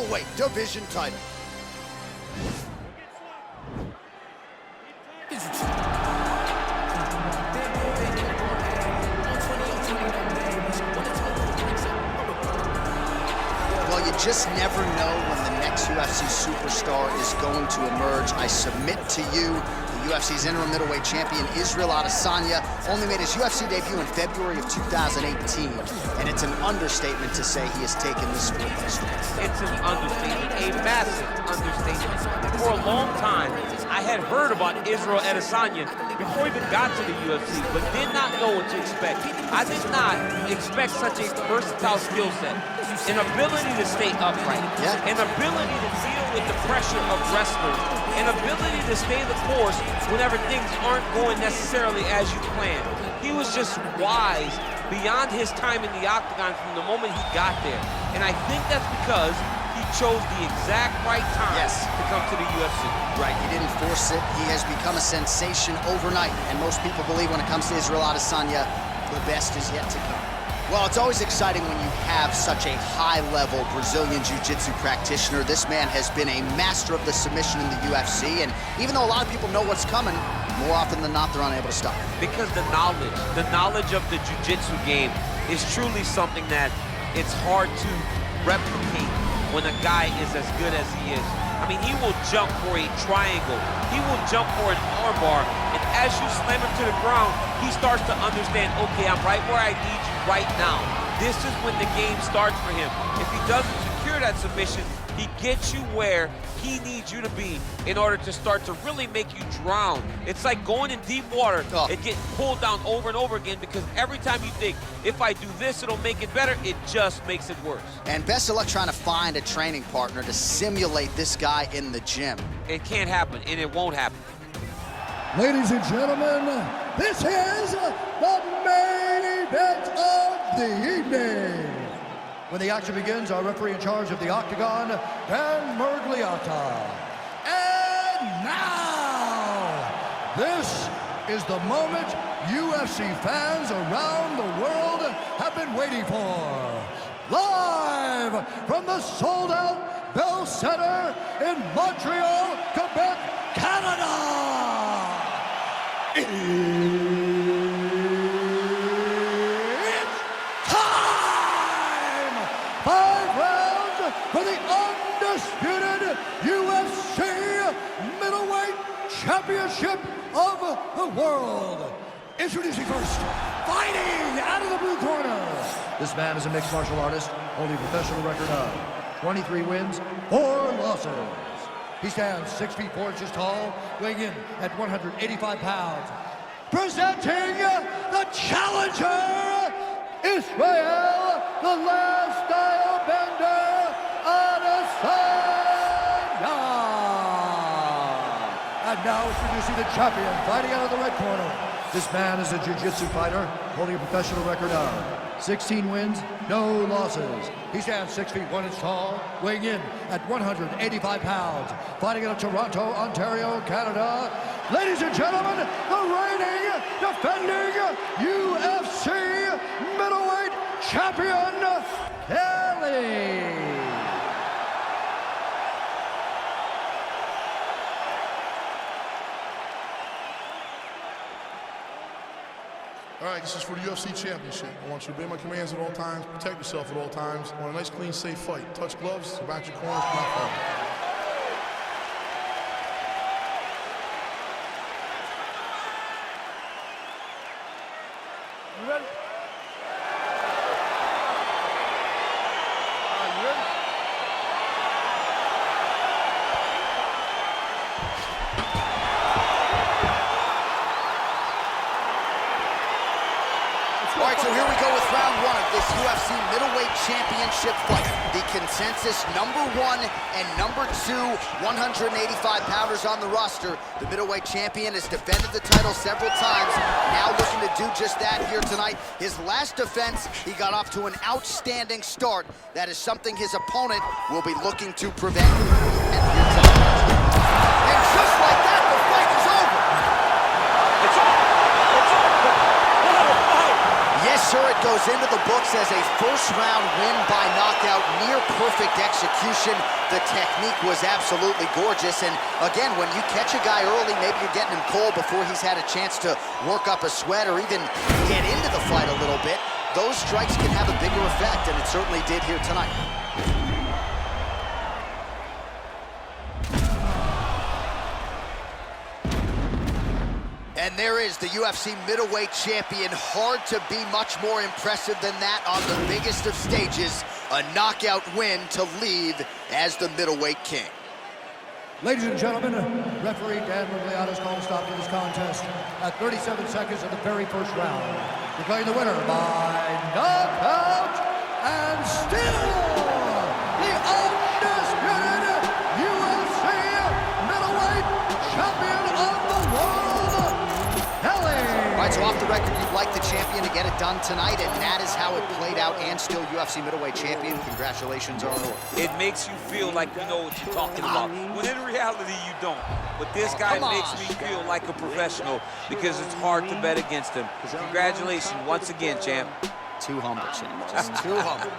middleweight division title. Well, you just never know when the next UFC superstar is going to emerge. I submit to you, the UFC's interim middleweight champion, Israel Adesanya, only made his UFC debut in February of 2018, and it's an understatement to say he has taken the sport by storm. It's an understatement, a massive understatement. For a long time, I had heard about Israel Adesanya before he even got to the UFC, but did not know what to expect. I did not expect such a versatile skill set, an ability to stay upright, an ability to deal with the pressure of wrestlers, an ability to stay the course whenever things aren't going necessarily as you planned. He was just wise beyond his time in the octagon from the moment he got there. And I think that's because he chose the exact right time to come to the UFC. Right, he didn't force it. He has become a sensation overnight. And most people believe when it comes to Israel Adesanya, the best is yet to come. Well, it's always exciting when you have such a high-level Brazilian Jiu-Jitsu practitioner. This man has been a master of the submission in the UFC, and even though a lot of people know what's coming, more often than not, they're unable to stop. Because the knowledge of the Jiu-Jitsu game is truly something that it's hard to replicate when a guy is as good as he is. I mean, he will jump for a triangle. He will jump for an armbar, and as you slam him to the ground, he starts to understand, okay, I'm right where I need you right now. This is when the game starts for him. If he doesn't secure that submission, he gets you where he needs you to be in order to start to really make you drown. It's like going in deep water and getting pulled down over and over again, because every time you think, if I do this, it'll make it better, it just makes it worse. And best of luck trying to find a training partner to simulate this guy in the gym. It can't happen, and it won't happen. Ladies and gentlemen, this is the main event of the evening. When the action begins, our referee in charge of the Octagon, Dan Mergliata. And now, this is the moment UFC fans around the world have been waiting for. Live from the sold-out Bell Center in Montreal, Quebec, Canada. It's time! 5 rounds for the undisputed UFC Middleweight Championship of the world. Introducing first, fighting out of the blue corner. This man is a mixed martial artist, holding a professional record of 23 wins, 4 losses. He stands 6 feet 4 inches tall, weighing in at 185 pounds. Presenting the challenger, Israel, the last style bender, Adesanya. And now introducing the champion, fighting out of the red corner. This man is a jiu-jitsu fighter, holding a professional record of 16 wins, no losses. He stands 6 feet 1 inch tall, weighing in at 185 pounds, fighting out of Toronto, Ontario, Canada. Ladies and gentlemen, the reigning, defending UFC middleweight champion, Kelly. All right, this is for the UFC Championship. I want you to obey my commands at all times, protect yourself at all times. I want a nice, clean, safe fight. Touch gloves, about your corners, not foul. You ready? You ready? All right, so here we go with round 1 of this UFC Middleweight Championship fight. The consensus #1 and #2 185-pounders on the roster. The middleweight champion has defended the title several times, now looking to do just that here tonight. His last defense, he got off to an outstanding start. That is something his opponent will be looking to prevent. And just like that, the fight is over. It's over. Yes, sir, it goes into the books as a first-round win by knockout, near perfect execution. The technique was absolutely gorgeous, and again, when you catch a guy early, maybe you're getting him cold before he's had a chance to work up a sweat or even get into the fight a little bit. Those strikes can have a bigger effect, and it certainly did here tonight. And there is the UFC middleweight champion. Hard to be much more impressive than that on the biggest of stages. A knockout win to lead as the middleweight king. Ladies and gentlemen, referee Dan Migliotta's called a stop to this contest at 37 seconds of the very first round. Declaring the winner by knockout and still the undisputed UFC middleweight champion of the world, Kelly. All right, so off the record, you'd like the champion to get it done tonight, and that is how it played out, and still UFC middleweight champion. Congratulations, Arnold. It makes you feel like you know what you're talking about, when in reality you don't. But this guy makes me feel like a professional because it's hard to bet against him. Congratulations once again, champ. Too humble, champ. Just too humble.